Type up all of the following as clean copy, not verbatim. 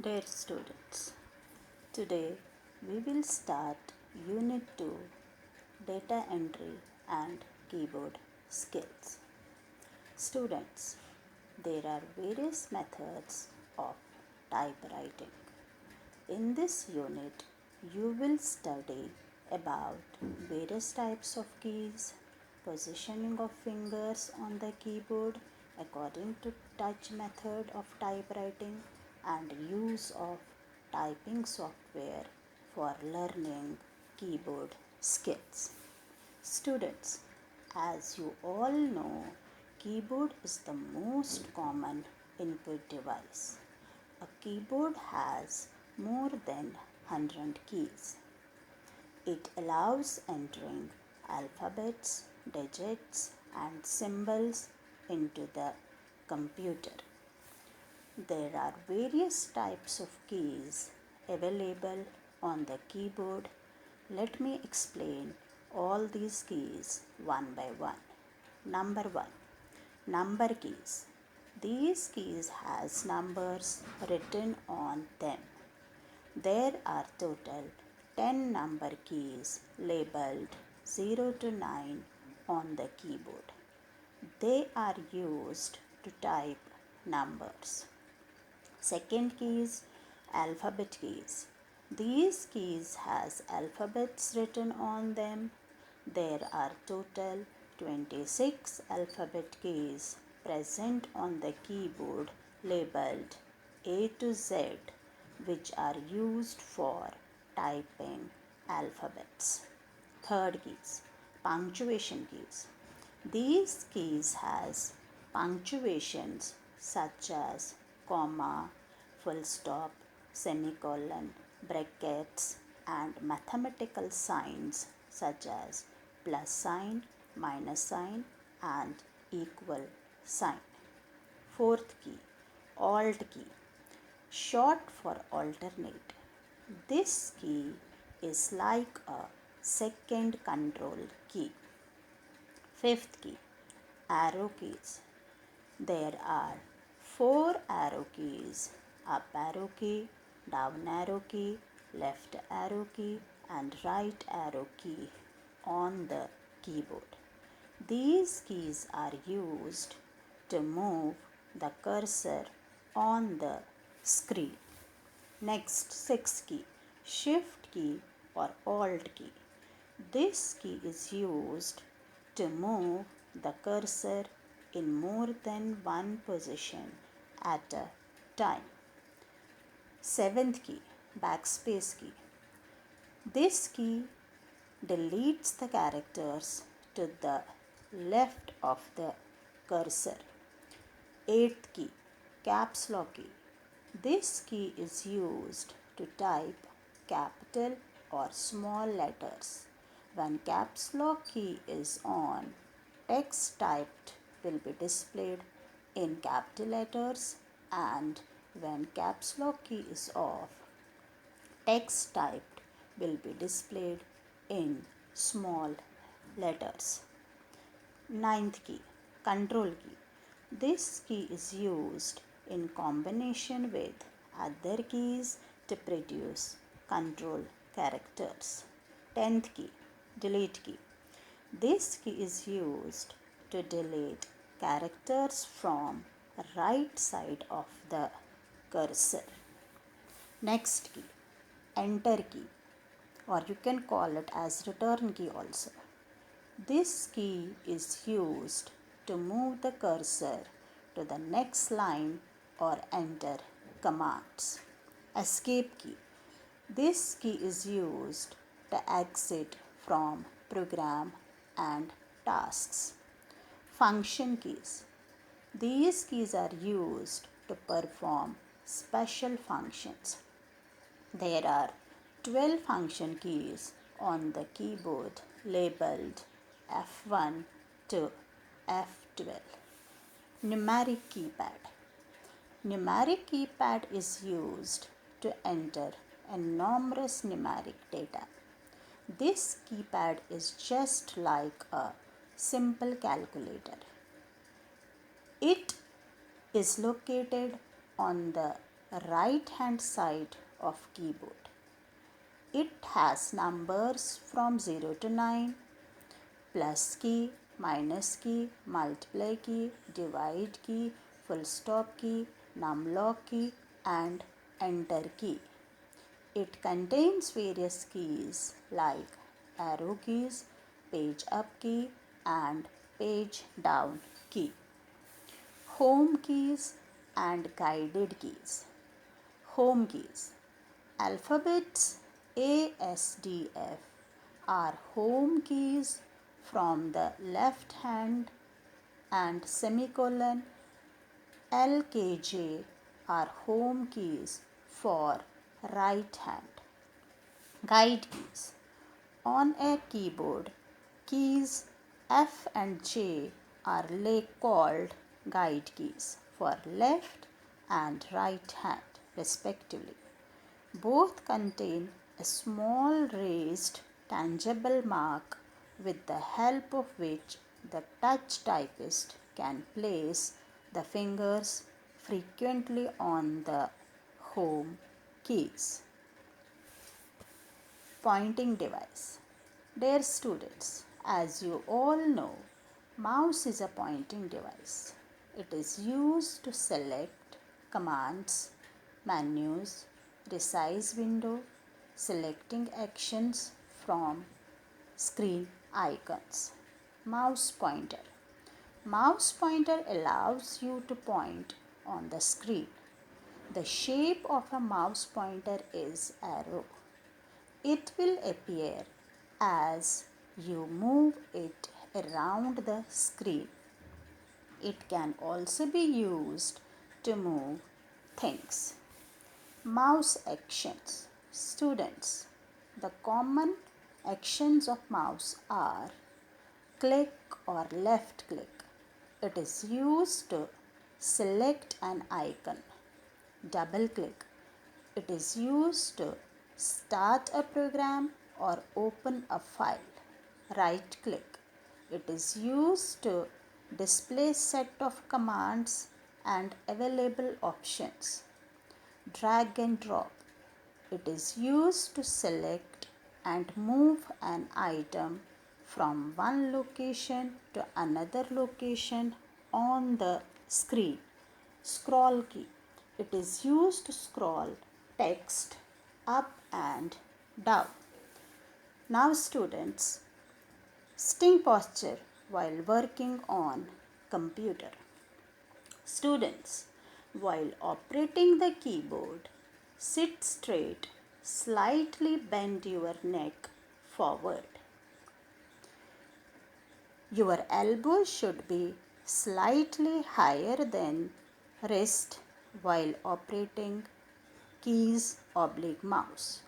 Dear students, today we will start Unit 2 Data Entry and Keyboard Skills. Students, there are various methods of typewriting. In this unit, you will study about various types of keys, positioning of fingers on the keyboard according to touch method of typewriting, and use of typing software for learning keyboard skills. Students, as you all know, keyboard is the most common input device. A keyboard has more than 100 keys. It allows entering alphabets, digits, and symbols into the computer. There are various types of keys available on the keyboard. Let me explain all these keys one by one. Number 1, number keys. These keys has numbers written on them. There are total 10 number keys labeled 0 to 9 on the keyboard. They are used to type numbers. Second keys, alphabet keys. These keys has alphabets written on them. There are total 26 alphabet keys present on the keyboard labeled A to Z, which are used for typing alphabets. Third keys, punctuation keys. These keys has punctuations such as comma, full stop, semicolon, brackets, and mathematical signs such as plus sign, minus sign, and equal sign. Fourth key, alt key, short for alternate. This key is like a second control key. Fifth key, arrow keys. There are 4 arrow keys: up arrow key, down arrow key, left arrow key, and right arrow key on the keyboard. These keys are used to move the cursor on the screen. Next, sixth key, shift key or alt key. This key is used to move the cursor in more than one position at a time. Seventh key, backspace key. This key deletes the characters to the left of the cursor. Eighth key, caps lock key. This key is used to type capital or small letters. When caps lock key is on, text typed will be displayed in capital letters, and when caps lock key is off, text typed will be displayed in small letters. Ninth key, control key. This key is used in combination with other keys to produce control characters. 10th key, delete key. This key is used to delete characters from right side of the cursor. Next key, enter key, or you can call it as return key also. This key is used to move the cursor to the next line or enter commands. Escape key. This key is used to exit from program and tasks. Function keys. These keys are used to perform special functions. There are 12 function keys on the keyboard labeled F1 to F12. Numeric keypad. Numeric keypad is used to enter enormous numeric data. This keypad is just like a simple calculator. It is located on the right hand side of keyboard. It has numbers from 0 to 9, plus key, minus key, multiply key, divide key, full stop key, numlock key and enter key. It contains various keys like arrow keys, page up key and page down key, home keys and guided keys. Home keys. Alphabets A, S, D, F are home keys from the left hand and semicolon L, K, J are home keys for right hand. Guide keys. On a keyboard, keys F and J are called guide keys for left and right hand respectively. Both contain a small raised tangible mark with the help of which the touch typist can place the fingers frequently on the home keys. Pointing device. Dear students, as you all know, mouse is a pointing device. It is used to select commands, menus, resize window, selecting actions from screen icons. Mouse pointer. Mouse pointer allows you to point on the screen. The shape of a mouse pointer is arrow. It will appear as you move it around the screen. It can also be used to move things. Mouse actions. Students, the common actions of mouse are click or left click. It is used to select an icon. Double click. It is used to start a program or open a file. Right click. It is used to display set of commands and available options. Drag and drop. It is used to select and move an item from one location to another location on the screen. Scroll key. It is used to scroll text up and down. Now students, sitting posture while working on computer. Students, while operating the keyboard, sit straight, slightly bend your neck forward. Your elbow should be slightly higher than wrist while operating keys / mouse.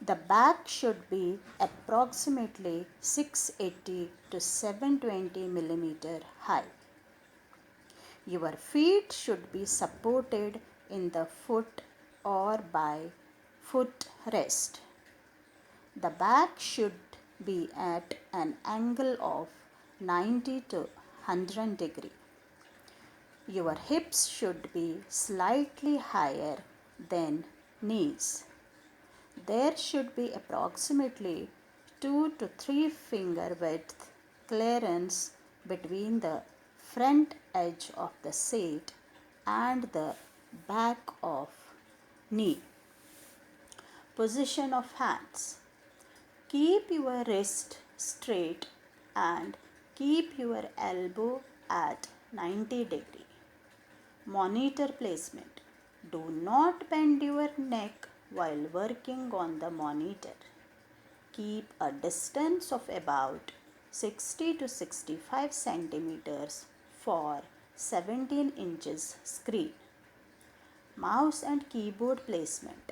The back should be approximately 680 to 720 mm high. Your feet should be supported in the foot or by foot rest. The back should be at an angle of 90 to 100 degree. Your hips should be slightly higher than knees. There should be approximately 2 to 3 finger width clearance between the front edge of the seat and the back of knee. Position of hands. Keep your wrist straight and keep your elbow at 90 degree. Monitor placement. Do not bend your neck while working on the monitor. Keep a distance of about 60 to 65 centimeters for 17 inches screen. Mouse and keyboard placement.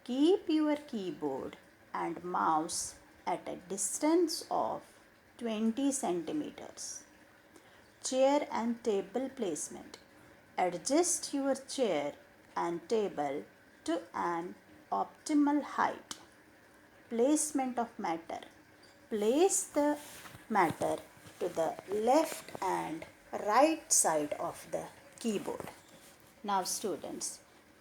Keep your keyboard and mouse at a distance of 20 centimeters. Chair and table placement. Adjust your chair and table to an optimal height. Placement of matter. Place the matter to the left and right side of the keyboard. Now students,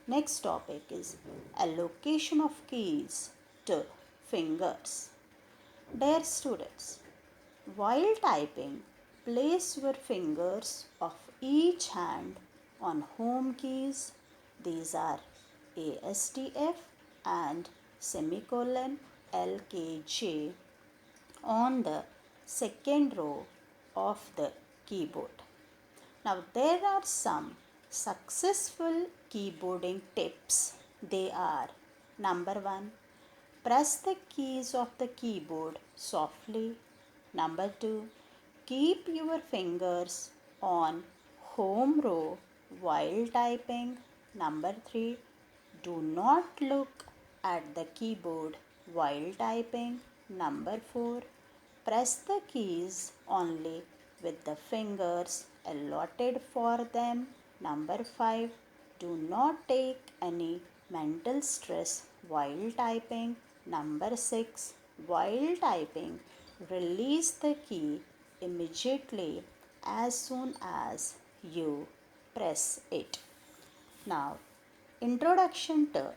next topic is allocation of keys to fingers. Dear students, while typing, place your fingers of each hand on home keys. These are ASTF and semicolon LKJ on the second row of the keyboard. Now, there are some successful keyboarding tips. They are: number one, press the keys of the keyboard softly. Number two, keep your fingers on home row while typing. Number three, do not look at the keyboard while typing. Number four, press the keys only with the fingers allotted for them. Number five, do not take any mental stress while typing. Number six, while typing, release the key immediately as soon as you press it. Now, introduction to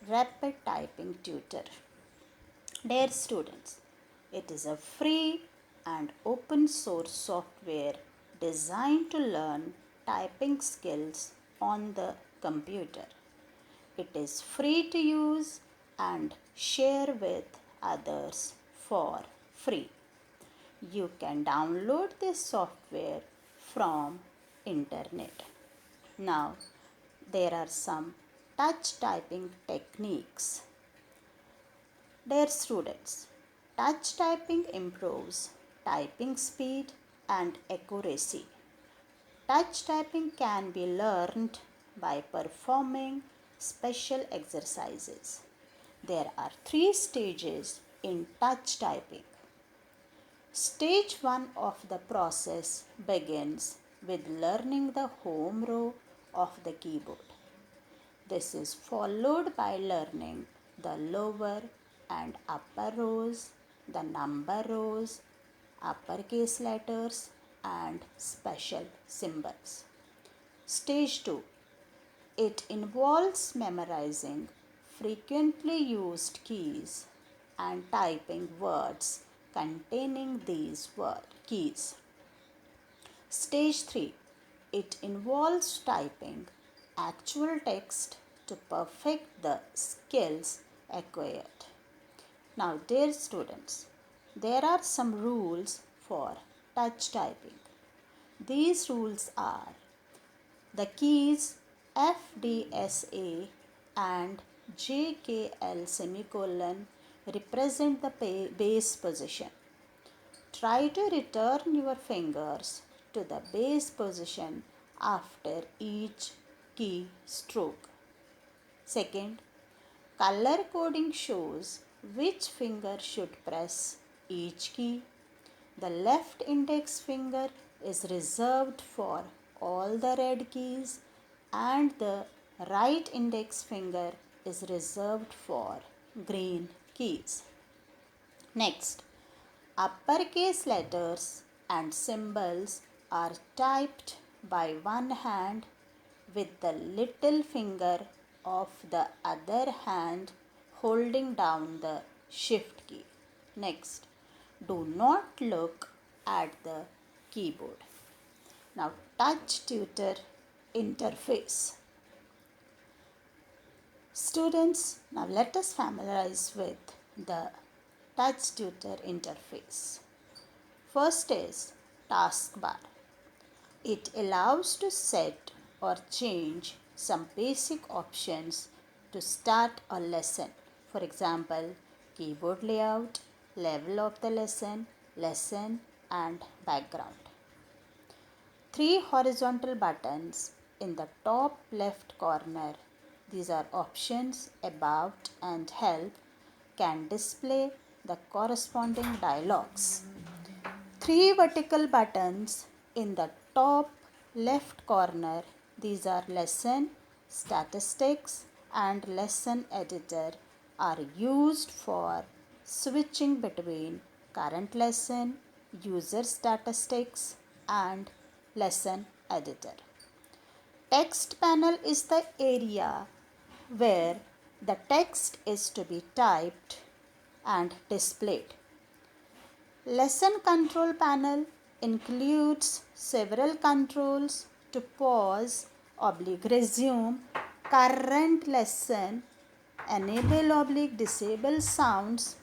rapid typing tutor. Dear students, it is a free and open source software designed to learn typing skills on the computer. It is free to use and share with others for free. You can download this software from internet. Now, there are some touch typing techniques. Dear students, touch typing improves typing speed and accuracy. Touch typing can be learned by performing special exercises. There are 3 stages in touch typing. Stage 1 of the process begins with learning the home row of the keyboard. This is followed by learning the lower and upper rows, the number rows, uppercase letters, and special symbols. Stage 2. It involves memorizing frequently used keys and typing words containing these keys. Stage 3. It involves typing actual text to perfect the skills acquired. Now, dear students, there are some rules for touch typing. These rules are: the keys FDSA and JKL semicolon represent the base position. Try to return your fingers to the base position after each key stroke. Second, color coding shows which finger should press each key. The left index finger is reserved for all the red keys and the right index finger is reserved for green keys. Next, uppercase letters and symbols are typed by one hand with the little finger of the other hand holding down the shift key. Next, do not look at the keyboard. Now, touch tutor interface. Students, now let us familiarize with the touch tutor interface. First is taskbar. It allows to set or change some basic options to start a lesson. For example, keyboard layout, level of the lesson, lesson and background. 3 horizontal buttons in the top left corner. These are options, about and help, can display the corresponding dialogues. 3 vertical buttons in the top left corner. These are lesson, statistics and lesson editor are used for switching between current lesson, user statistics and lesson editor. text panel is the area where the text is to be typed and displayed. Lesson control panel includes several controls to pause, resume current lesson, enable disable sounds,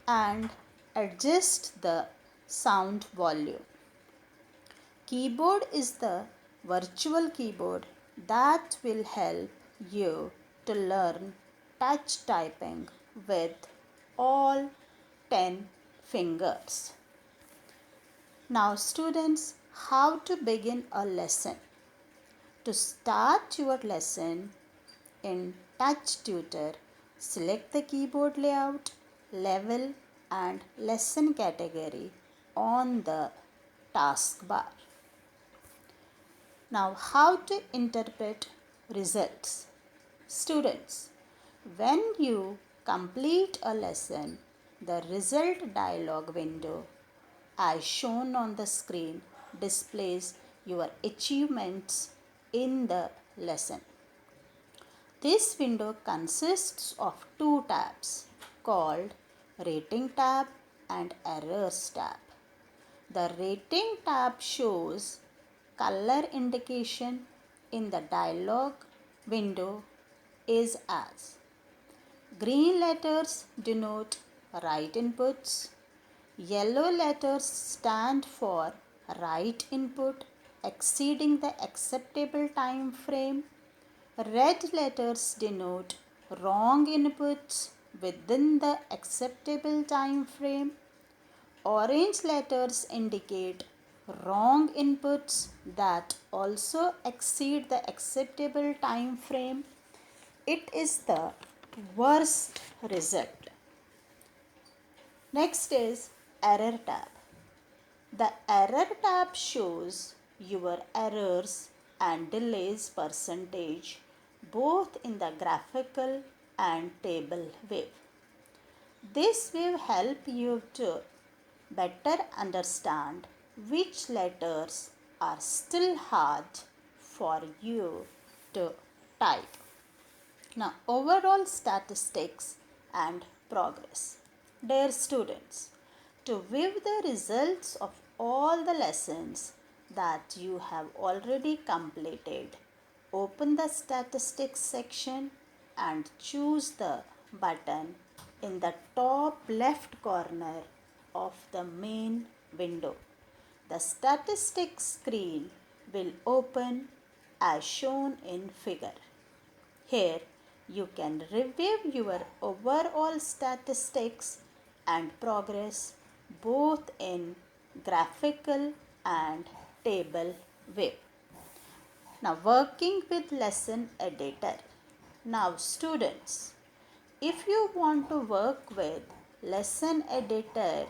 and adjust the sound volume. Keyboard is the virtual keyboard that will help you to learn touch typing with all 10 fingers. Now students, how to begin a lesson? To start your lesson in Touch Tutor, select the keyboard layout, level and lesson category on the taskbar. Now how to interpret results? Students, when you complete a lesson, the result dialog window as shown on the screen displays your achievements in the lesson. This window consists of two tabs called Rating tab and Errors tab. The Rating tab shows color indication in the dialog window is as green letters denote right inputs, yellow letters stand for right input exceeding the acceptable time frame, red letters denote wrong inputs within the acceptable time frame, orange letters indicate wrong inputs that also exceed the acceptable time frame. It is the worst result. Next is Error tab. The Error tab shows your errors and delays percentage both in the graphical and table view. This will help you to better understand which letters are still hard for you to type. Now, overall statistics and progress. Dear students, to view the results of all the lessons that you have already completed, open the statistics section and choose the button in the top left corner of the main window. The statistics screen will open as shown in figure. Here you can review your overall statistics and progress both in graphical and table view. Now working with lesson editor. Now students, if you want to work with lesson editor,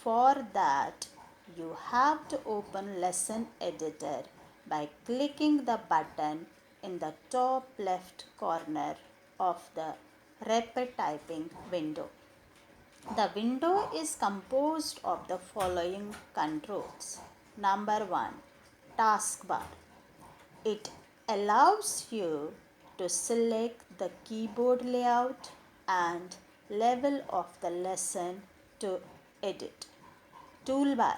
for that you have to open lesson editor by clicking the button in the top left corner of the rapid typing window. The window is composed of the following controls. Number 1, taskbar. It allows you to select the keyboard layout and level of the lesson to edit. Toolbar,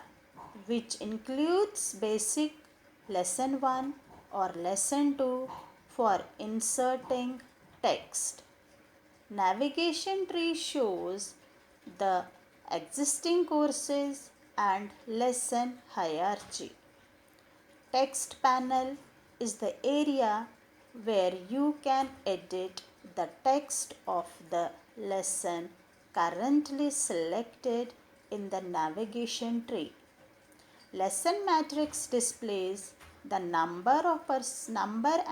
which includes basic lesson 1 or lesson 2 for inserting text. Navigation tree shows the existing courses and lesson hierarchy. Text panel is the area where you can edit the text of the lesson currently selected in the navigation tree. Lesson matrix displays the number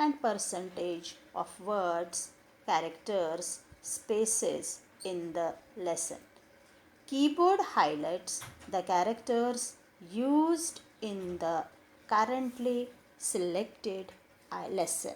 and percentage of words, characters, spaces in the lesson. Keyboard highlights the characters used in the currently selected lesson.